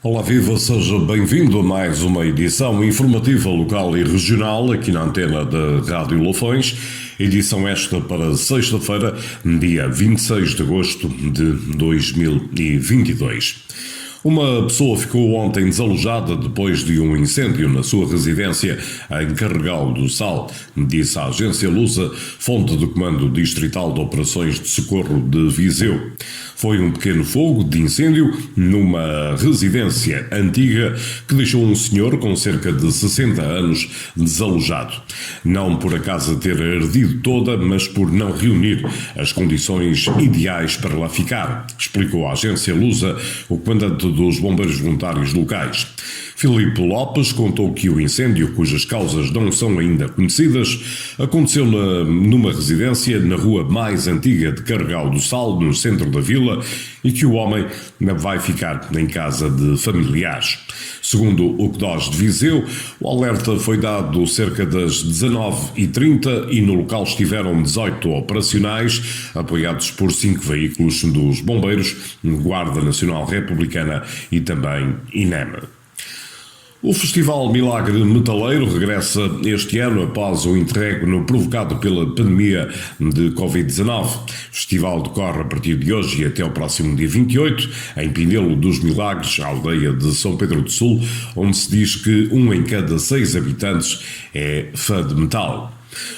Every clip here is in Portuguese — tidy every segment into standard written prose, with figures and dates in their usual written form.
Olá, viva, seja bem-vindo a mais uma edição informativa local e regional aqui na antena da Rádio Lofões. Edição esta para sexta-feira, dia 26 de agosto de 2022. Uma pessoa ficou ontem desalojada depois de um incêndio na sua residência em Carregal do Sal, disse a agência Lusa, fonte do Comando Distrital de Operações de Socorro de Viseu. Foi um pequeno fogo de incêndio numa residência antiga que deixou um senhor com cerca de 60 anos desalojado. Não por a casa ter ardido toda, mas por não reunir as condições ideais para lá ficar, explicou a agência Lusa, o comandante dos bombeiros voluntários locais. Filipe Lopes contou que o incêndio, cujas causas não são ainda conhecidas, aconteceu numa residência na rua mais antiga de Carregal do Sal, no centro da vila, e que o homem vai ficar em casa de familiares. Segundo o CDOS de Viseu, o alerta foi dado cerca das 19h30 e no local estiveram 18 operacionais, apoiados por 5 veículos dos bombeiros, Guarda Nacional Republicana e também INEM. O Festival Milagre Metaleiro regressa este ano após o interregno provocado pela pandemia de Covid-19. O festival decorre a partir de hoje e até ao próximo dia 28, em Pinelo dos Milagres, aldeia de São Pedro do Sul, onde se diz que 1 em cada 6 habitantes é fã de metal.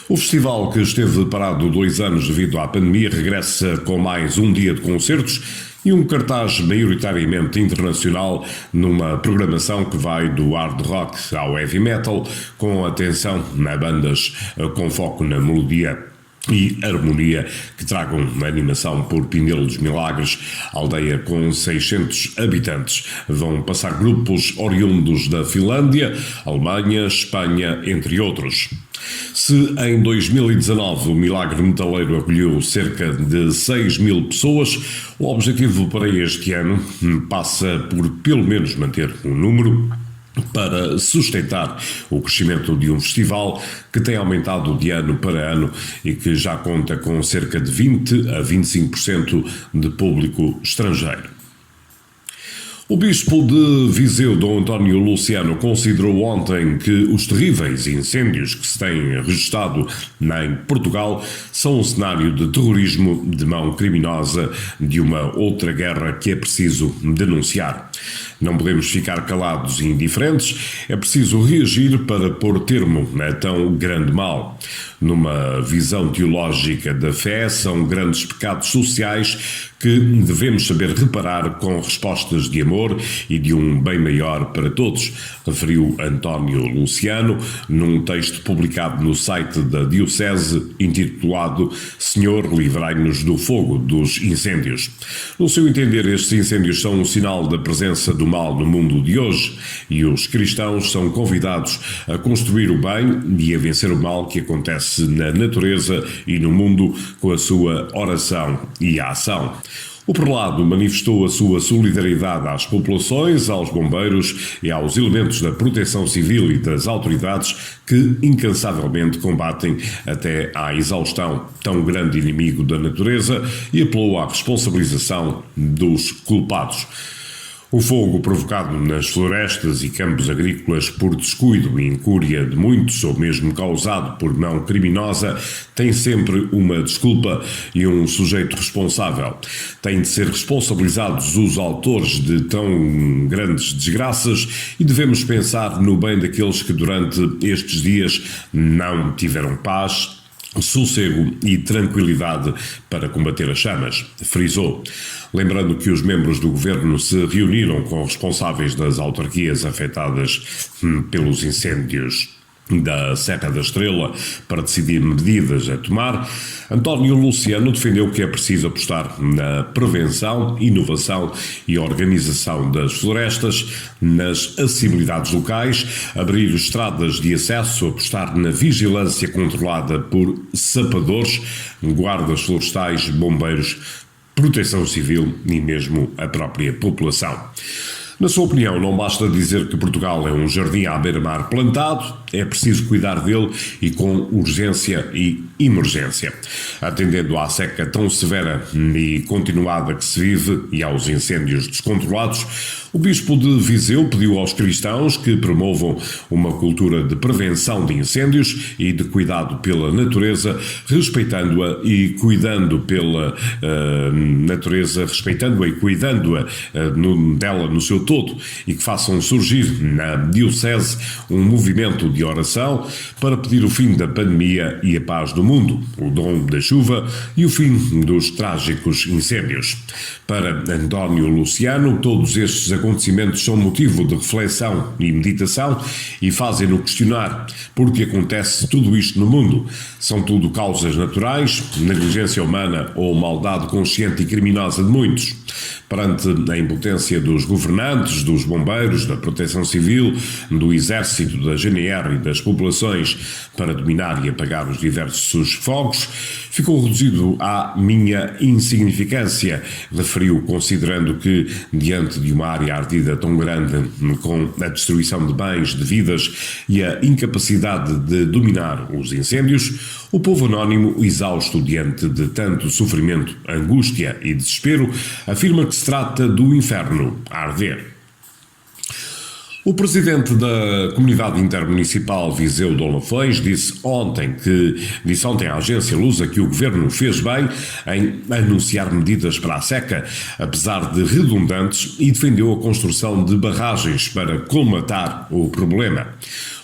O festival, que esteve parado 2 anos devido à pandemia, regressa com mais um dia de concertos e um cartaz maioritariamente internacional numa programação que vai do hard rock ao heavy metal, com atenção a bandas com foco na melodia e harmonia que tragam animação por Pinelo dos Milagres, aldeia com 600 habitantes. Vão passar grupos oriundos da Finlândia, Alemanha, Espanha, entre outros. Se em 2019 o Milagre Metaleiro acolheu cerca de 6.000 pessoas, o objetivo para este ano passa por pelo menos manter o número para sustentar o crescimento de um festival que tem aumentado de ano para ano e que já conta com cerca de 20 a 25% de público estrangeiro. O bispo de Viseu, Dom António Luciano, considerou ontem que os terríveis incêndios que se têm registrado em Portugal são um cenário de terrorismo de mão criminosa de uma outra guerra que é preciso denunciar. Não podemos ficar calados e indiferentes, é preciso reagir para pôr termo a tão grande mal. Numa visão teológica da fé, são grandes pecados sociais que devemos saber reparar com respostas de amor e de um bem maior para todos, referiu António Luciano num texto publicado no site da Diocese intitulado Senhor, livrai-nos do fogo dos incêndios. No seu entender, estes incêndios são um sinal da presença do mal no mundo de hoje e os cristãos são convidados a construir o bem e a vencer o mal que acontece na natureza e no mundo com a sua oração e a ação. O prelado manifestou a sua solidariedade às populações, aos bombeiros e aos elementos da proteção civil e das autoridades que incansavelmente combatem até à exaustão tão grande inimigo da natureza e apelou à responsabilização dos culpados. O fogo provocado nas florestas e campos agrícolas por descuido e incúria de muitos, ou mesmo causado por mão criminosa, tem sempre uma desculpa e um sujeito responsável. Têm de ser responsabilizados os autores de tão grandes desgraças e devemos pensar no bem daqueles que durante estes dias não tiveram paz, sossego e tranquilidade para combater as chamas, frisou. Lembrando que os membros do governo se reuniram com responsáveis das autarquias afetadas pelos incêndios da Serra da Estrela para decidir medidas a tomar, António Luciano defendeu que é preciso apostar na prevenção, inovação e organização das florestas, nas acessibilidades locais, abrir estradas de acesso, apostar na vigilância controlada por sapadores, guardas florestais, bombeiros, proteção civil e mesmo a própria população. Na sua opinião, não basta dizer que Portugal é um jardim à beira-mar plantado, é preciso cuidar dele e com urgência e emergência. Atendendo à seca tão severa e continuada que se vive e aos incêndios descontrolados, O bispo de Viseu pediu aos cristãos que promovam uma cultura de prevenção de incêndios e de cuidado pela natureza, respeitando-a e cuidando pela natureza, respeitando-a e cuidando-a dela no seu todo, e que façam surgir na Diocese um movimento de oração para pedir o fim da pandemia e a paz do mundo, o dom da chuva e o fim dos trágicos incêndios. Para António Luciano, todos estes acontecimentos são motivo de reflexão e meditação e fazem-no questionar porque acontece tudo isto no mundo. São tudo causas naturais, negligência humana ou maldade consciente e criminosa de muitos. Perante a impotência dos governantes, dos bombeiros, da proteção civil, do exército, da GNR e das populações para dominar e apagar os diversos fogos, ficou reduzido à minha insignificância, referiu, considerando que, diante de uma área ardida tão grande, com a destruição de bens, de vidas e a incapacidade de dominar os incêndios, o povo anónimo, exausto diante de tanto sofrimento, angústia e desespero, afirma que se trata do inferno a arder. O presidente da Comunidade Intermunicipal Viseu de Olafões disse ontem à agência Lusa que o governo fez bem em anunciar medidas para a seca, apesar de redundantes, e defendeu a construção de barragens para colmatar o problema.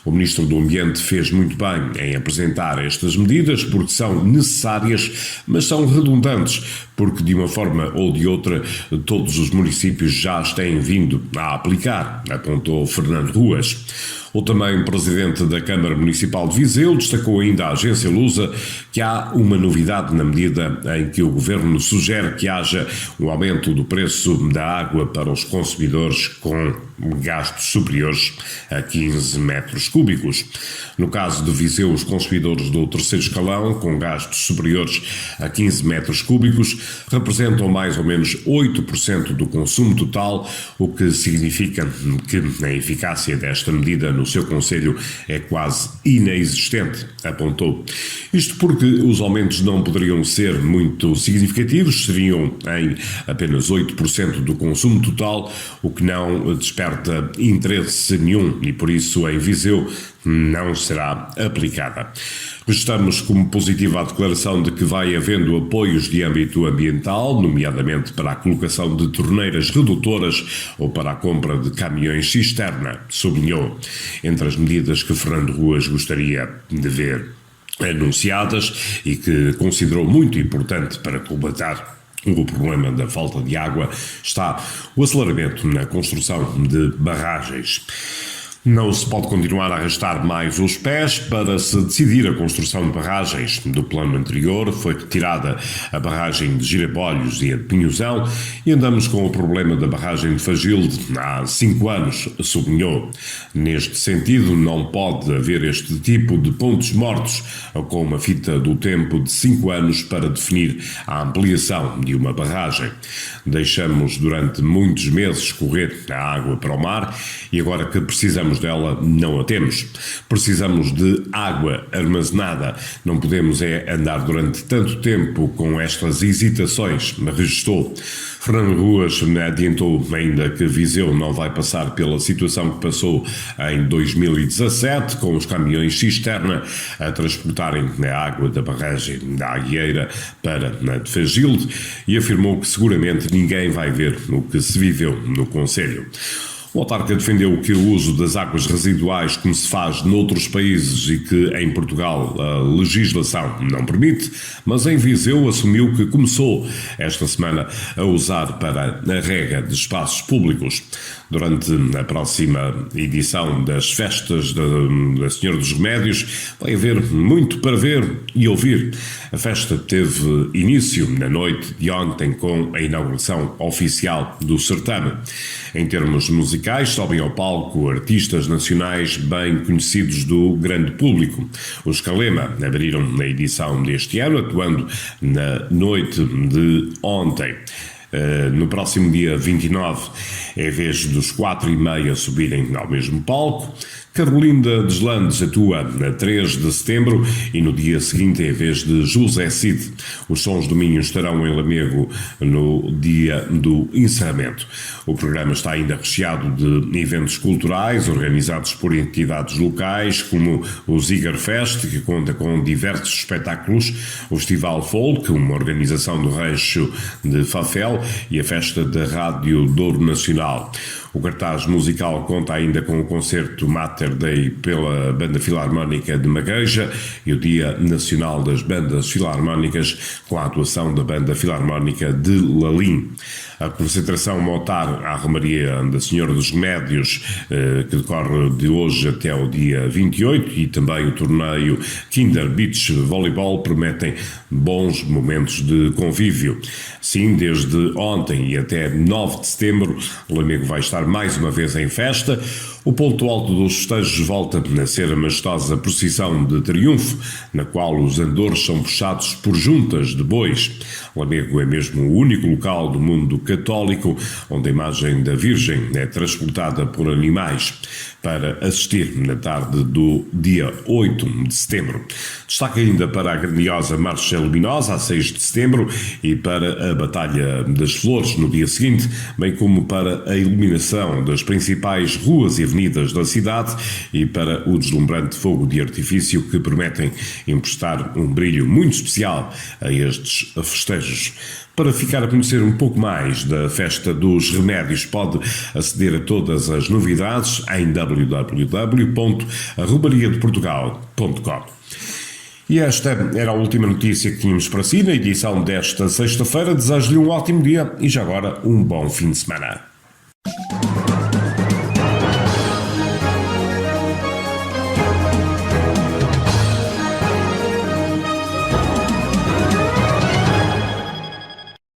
O Ministro do Ambiente fez muito bem em apresentar estas medidas porque são necessárias, mas são redundantes, porque de uma forma ou de outra todos os municípios já as têm vindo a aplicar, apontou Fernando Ruas. O também presidente da Câmara Municipal de Viseu destacou ainda à agência Lusa que há uma novidade na medida em que o governo sugere que haja um aumento do preço da água para os consumidores com gastos superiores a 15 metros cúbicos. No caso de Viseu, os consumidores do terceiro escalão, com gastos superiores a 15 metros cúbicos, representam mais ou menos 8% do consumo total, o que significa que a eficácia desta medida no seu concelho é quase inexistente, apontou. Isto porque os aumentos não poderiam ser muito significativos, seriam em apenas 8% do consumo total, o que não desperta interesse nenhum e por isso em Viseu não será aplicada. Registramos como positiva a declaração de que vai havendo apoios de âmbito ambiental, nomeadamente para a colocação de torneiras redutoras ou para a compra de caminhões cisterna, sublinhou. Entre as medidas que Fernando Ruas gostaria de ver anunciadas e que considerou muito importante para combater o problema da falta de água está o aceleramento na construção de barragens. Não se pode continuar a arrastar mais os pés para se decidir a construção de barragens. Do plano anterior foi retirada a barragem de Girabolhos e a de Pinhosão e andamos com o problema da barragem de Fagilde há 5 anos, sublinhou. Neste sentido, não pode haver este tipo de pontos mortos com uma fita do tempo de 5 anos para definir a ampliação de uma barragem. Deixamos durante muitos meses correr a água para o mar e agora que precisamos dela, não a temos. Precisamos de água armazenada. Não podemos andar durante tanto tempo com estas hesitações, registou. Fernando Ruas adiantou ainda que Viseu não vai passar pela situação que passou em 2017, com os caminhões cisterna a transportarem a água da barragem da Agueira para a de Fagilde, e afirmou que seguramente ninguém vai ver o que se viveu no concelho. O autarca defendeu que o uso das águas residuais, como se faz noutros países e que em Portugal a legislação não permite, mas em Viseu assumiu que começou esta semana a usar para a rega de espaços públicos. Durante a próxima edição das festas da Senhora dos Remédios vai haver muito para ver e ouvir. A festa teve início na noite de ontem com a inauguração oficial do certame. Em termos musicais, sobem ao palco artistas nacionais bem conhecidos do grande público. Os Calema abriram na edição deste ano, atuando na noite de ontem. No próximo dia 29 é a vez dos 4h30 subirem ao mesmo palco. Carlinda Deslandes atua a 3 de setembro e no dia seguinte é a vez de José Cid. Os Sons do Minho estarão em Lamego no dia do encerramento. O programa está ainda recheado de eventos culturais organizados por entidades locais, como o Zigerfest, que conta com diversos espetáculos, o Festival Folk, uma organização do Rancho de Fafel, e a Festa da Rádio Douro Nacional. O cartaz musical conta ainda com o concerto Mater Dei pela Banda Filarmónica de Magueja e o Dia Nacional das Bandas Filarmónicas com a atuação da Banda Filarmónica de Lalim. A concentração motar à Romaria da Senhora dos Remédios, que decorre de hoje até o dia 28, e também o torneio Kinder Beach Volleyball prometem bons momentos de convívio. Sim, desde ontem e até 9 de setembro, Lamego vai estar mais uma vez em festa. O ponto alto dos festejos volta a ser a majestosa procissão de triunfo, na qual os andores são puxados por juntas de bois. Lamego é mesmo o único local do mundo católico onde a imagem da Virgem é transportada por animais, para assistir na tarde do dia 8 de setembro. Destaque ainda para a grandiosa Marcha Luminosa, a 6 de setembro, e para a Batalha das Flores, no dia seguinte, bem como para a iluminação das principais ruas e avenidas da cidade e para o deslumbrante fogo de artifício que prometem emprestar um brilho muito especial a estes festejos. Para ficar a conhecer um pouco mais da Festa dos Remédios, pode aceder a todas as novidades em www.arrobariadeportugal.com. E esta era a última notícia que tínhamos para si na edição desta sexta-feira. Desejo-lhe um ótimo dia e já agora um bom fim de semana.